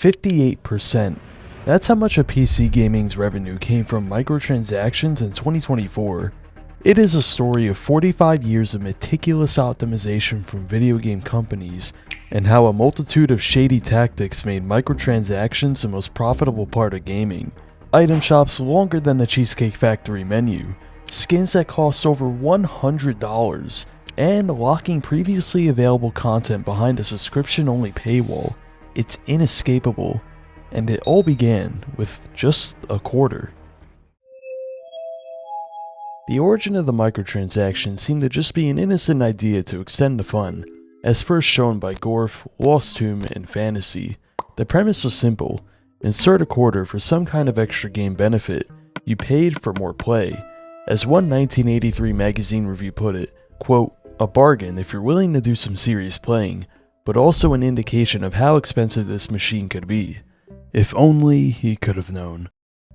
58%. That's how much of PC gaming's revenue came from microtransactions in 2024. It is a story of 45 years of meticulous optimization from video game companies, and how a multitude of shady tactics made microtransactions the most profitable part of gaming. Item shops longer than the Cheesecake Factory menu, skins that cost over $100, and locking previously available content behind a subscription-only paywall. It's inescapable, and it all began with just a quarter. The origin of the microtransaction seemed to just be an innocent idea to extend the fun, as first shown by Gorf, Lost Tomb, and Fantasy. The premise was simple: insert a quarter for some kind of extra game benefit. You paid for more play. As one 1983 magazine review put it, quote, "A bargain if you're willing to do some serious playing, but also an indication of how expensive this machine could be. If only he could have known."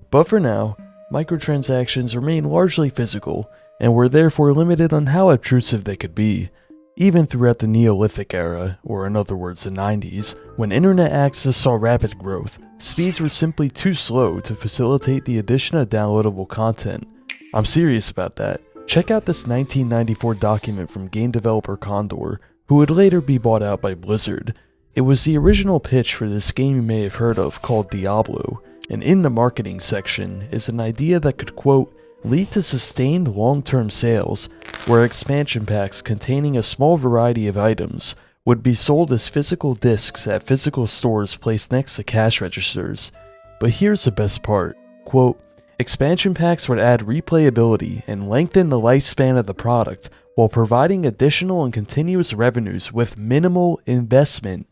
But for now, microtransactions remain largely physical, and were therefore limited on how obtrusive they could be. Even throughout the Neolithic era, or in other words the 90s, when internet access saw rapid growth, speeds were simply too slow to facilitate the addition of downloadable content. I'm serious about that. Check out this 1994 document from game developer Condor, who would later be bought out by Blizzard. It was the original pitch for this game you may have heard of called Diablo, and in the marketing section is an idea that could, quote, "lead to sustained long-term sales, where expansion packs containing a small variety of items would be sold as physical discs at physical stores placed next to cash registers." But here's the best part, quote, "expansion packs would add replayability and lengthen the lifespan of the product while providing additional and continuous revenues with minimal investment."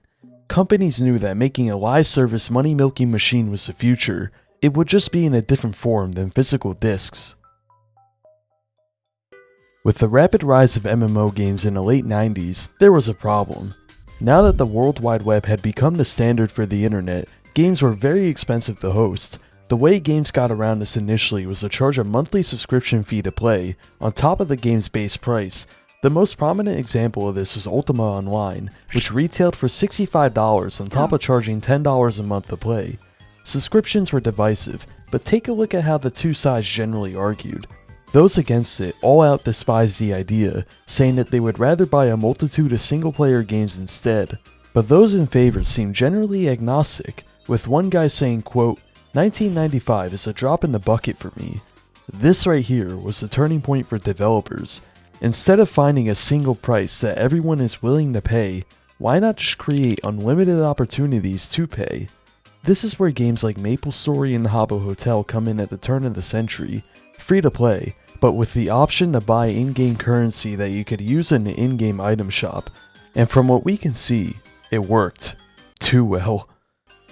Companies knew that making a live service money-milking machine was the future. It would just be in a different form than physical discs. With the rapid rise of MMO games in the late 90s, there was a problem. Now that the World Wide Web had become the standard for the internet, games were very expensive to host. The way games got around this initially was to charge a monthly subscription fee to play, on top of the game's base price. The most prominent example of this was Ultima Online, which retailed for $65 on top of charging $10 a month to play. Subscriptions were divisive, but take a look at how the two sides generally argued. Those against it all out despised the idea, saying that they would rather buy a multitude of single-player games instead. But those in favor seemed generally agnostic, with one guy saying, quote, "1995 is a drop in the bucket for me." This right here was the turning point for developers. Instead of finding a single price that everyone is willing to pay, why not just create unlimited opportunities to pay? This is where games like MapleStory and Habbo Hotel come in at the turn of the century, free to play, but with the option to buy in-game currency that you could use in the in-game item shop, and from what we can see, it worked. Too well.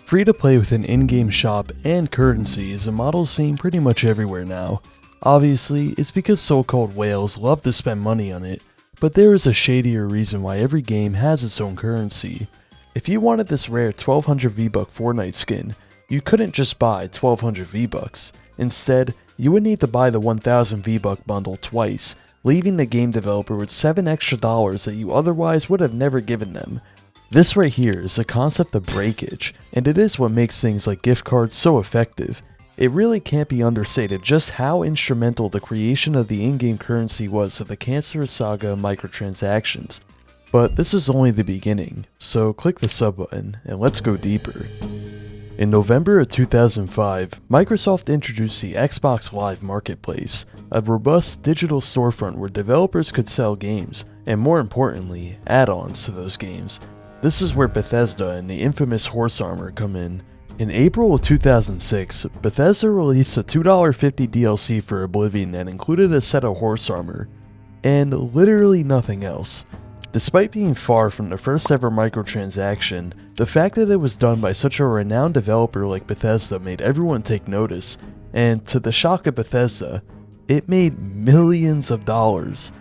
Free to play with an in-game shop and currency is a model seen pretty much everywhere now. Obviously, it's because so-called whales love to spend money on it, but there is a shadier reason why every game has its own currency. If you wanted this rare 1200 V-Buck Fortnite skin, you couldn't just buy 1200 V-Bucks. Instead, you would need to buy the 1000 V-Buck bundle twice, leaving the game developer with $7 extra that you otherwise would have never given them. This right here is the concept of breakage, and it is what makes things like gift cards so effective. It really can't be understated just how instrumental the creation of the in-game currency was to the cancerous saga of microtransactions. But this is only the beginning, so click the sub button and let's go deeper. In November of 2005, Microsoft introduced the Xbox Live Marketplace, a robust digital storefront where developers could sell games, and more importantly, add-ons to those games. This is where Bethesda and the infamous Horse Armor come in. In April of 2006, Bethesda released a $2.50 DLC for Oblivion that included a set of Horse Armor, and literally nothing else. Despite being far from the first ever microtransaction, the fact that it was done by such a renowned developer like Bethesda made everyone take notice, and to the shock of Bethesda, it made millions of dollars.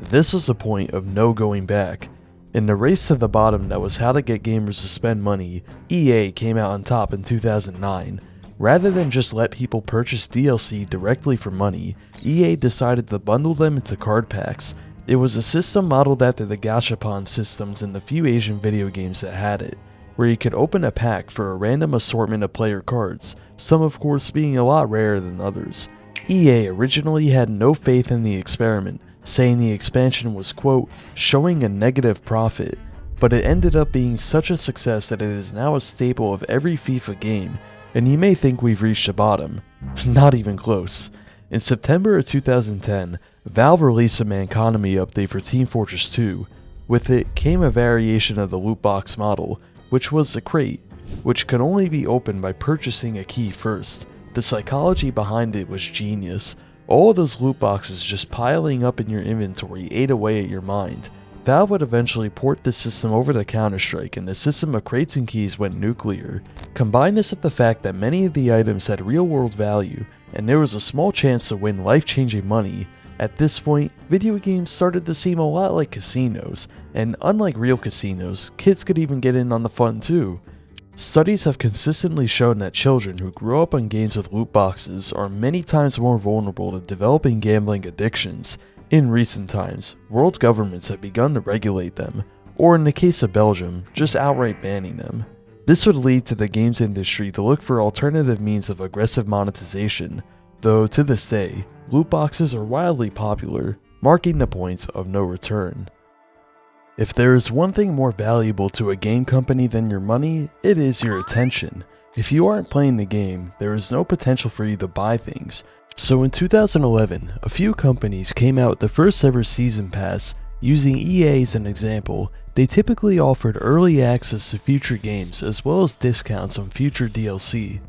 This was a point of no going back. In the race to the bottom that was how to get gamers to spend money, EA came out on top in 2009. Rather than just let people purchase DLC directly for money, EA decided to bundle them into card packs. It was a system modeled after the gachapon systems in the few Asian video games that had it. where you could open a pack for a random assortment of player cards, some of course being a lot rarer than others. EA originally had no faith in the experiment, saying the expansion was, quote, showing a negative profit, but it ended up being such a success that it is now a staple of every FIFA game, and you may think we've reached the bottom. Not even close. In September of 2010, Valve released a Manconomy update for Team Fortress 2. With it came a variation of the loot box model, which was the crate, which could only be opened by purchasing a key first. The psychology behind it was genius. All of those loot boxes just piling up in your inventory ate away at your mind. Valve would eventually port this system over to Counter-Strike, and the system of crates and keys went nuclear. Combine this with the fact that many of the items had real-world value, and there was a small chance to win life-changing money. At this point, video games started to seem a lot like casinos, and unlike real casinos, kids could even get in on the fun too. Studies have consistently shown that children who grow up on games with loot boxes are many times more vulnerable to developing gambling addictions. In recent times, world governments have begun to regulate them, or in the case of Belgium, just outright banning them. This would lead to the games industry to look for alternative means of aggressive monetization, though to this day, loot boxes are wildly popular, marking the point of no return. If there is one thing more valuable to a game company than your money, it is your attention. If you aren't playing the game, there is no potential for you to buy things. So in 2011, a few companies came out with the first ever season pass. Using EA as an example, they typically offered early access to future games as well as discounts on future DLC.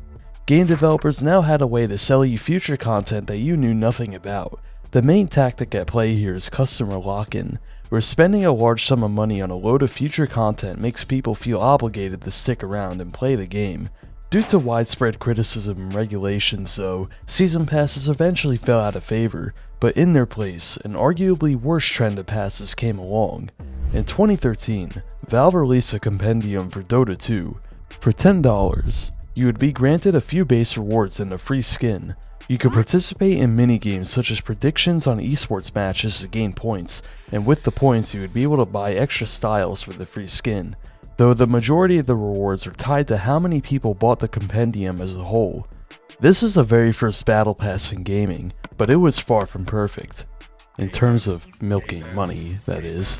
Game developers now had a way to sell you future content that you knew nothing about. The main tactic at play here is customer lock-in, where spending a large sum of money on a load of future content makes people feel obligated to stick around and play the game. Due to widespread criticism and regulations though, season passes eventually fell out of favor, but in their place, an arguably worse trend of passes came along. In 2013, Valve released a compendium for Dota 2. For $10, you would be granted a few base rewards and a free skin. You could participate in minigames such as predictions on esports matches to gain points, and with the points you would be able to buy extra styles for the free skin, though the majority of the rewards are tied to how many people bought the compendium as a whole. This is the very first battle pass in gaming, but it was far from perfect. In terms of milking money, that is.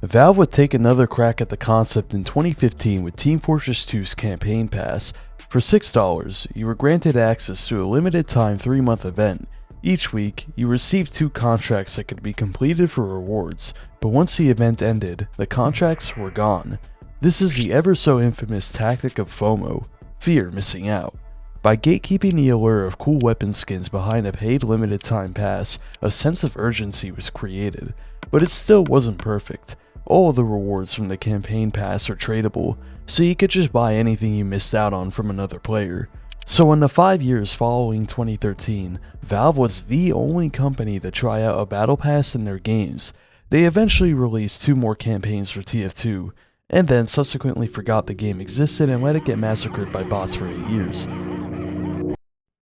Valve would take another crack at the concept in 2015 with Team Fortress 2's Campaign Pass. For $6, you were granted access to a limited time 3-month event. Each week, you received 2 contracts that could be completed for rewards, but once the event ended, the contracts were gone. This is the ever so infamous tactic of FOMO, fear missing out. By gatekeeping the allure of cool weapon skins behind a paid limited time pass, a sense of urgency was created, but it still wasn't perfect. All of the rewards from the campaign pass are tradable, so you could just buy anything you missed out on from another player. So in the 5 years following 2013, Valve was the only company to try out a battle pass in their games. They eventually released 2 more campaigns for TF2, and then subsequently forgot the game existed and let it get massacred by bots for 8 years.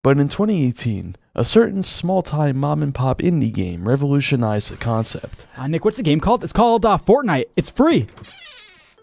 But in 2018, a certain small-time mom-and-pop indie game revolutionized the concept. Nick, what's the game called? It's called Fortnite. It's free!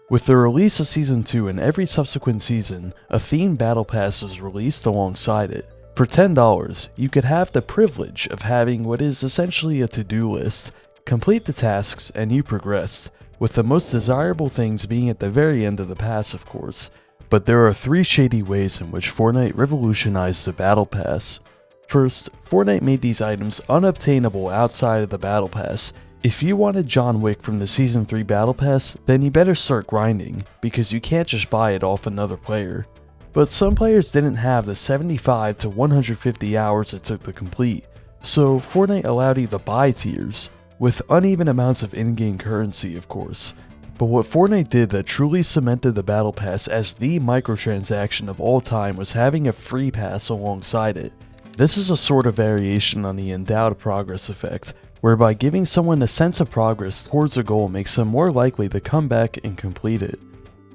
With the release of Season 2 and every subsequent season, a themed battle pass was released alongside it. For $10, you could have the privilege of having what is essentially a to-do list. Complete the tasks and you progressed, with the most desirable things being at the very end of the pass, of course. But there are 3 shady ways in which Fortnite revolutionized the battle pass. First, Fortnite made these items unobtainable outside of the battle pass. If you wanted John Wick from the Season 3 battle pass, then you better start grinding, because you can't just buy it off another player. But some players didn't have the 75 to 150 hours it took to complete, so Fortnite allowed you to buy tiers, with uneven amounts of in-game currency of course. But what Fortnite did that truly cemented the battle pass as the microtransaction of all time was having a free pass alongside it. This is a sort of variation on the endowed progress effect, whereby giving someone a sense of progress towards a goal makes them more likely to come back and complete it.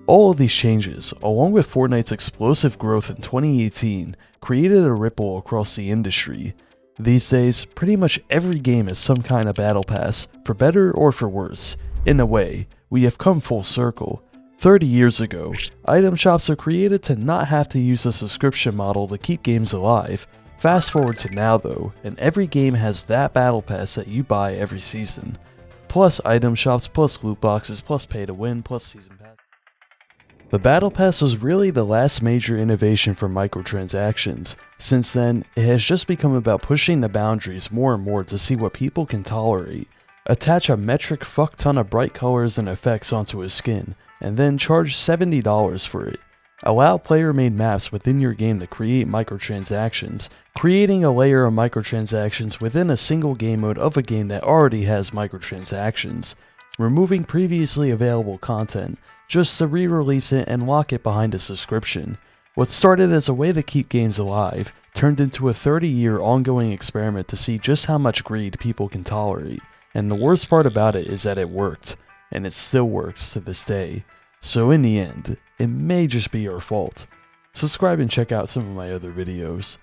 All of these changes, along with Fortnite's explosive growth in 2018, created a ripple across the industry. These days, pretty much every game has some kind of battle pass, for better or for worse. In a way, we have come full circle. 30 years ago, item shops are created to not have to use a subscription model to keep games alive. Fast forward to now though, and every game has that battle pass that you buy every season. Plus item shops, plus loot boxes, plus pay to win, plus season pass. The battle pass was really the last major innovation for microtransactions. Since then, it has just become about pushing the boundaries more and more to see what people can tolerate. Attach a metric fuck ton of bright colors and effects onto a skin, and then charge $70 for it. Allow player-made maps within your game to create microtransactions, creating a layer of microtransactions within a single game mode of a game that already has microtransactions. Removing previously available content, just to re-release it and lock it behind a subscription. What started as a way to keep games alive, turned into a 30-year ongoing experiment to see just how much greed people can tolerate. And the worst part about it is that it worked, and it still works to this day. So in the end, it may just be our fault. Subscribe and check out some of my other videos.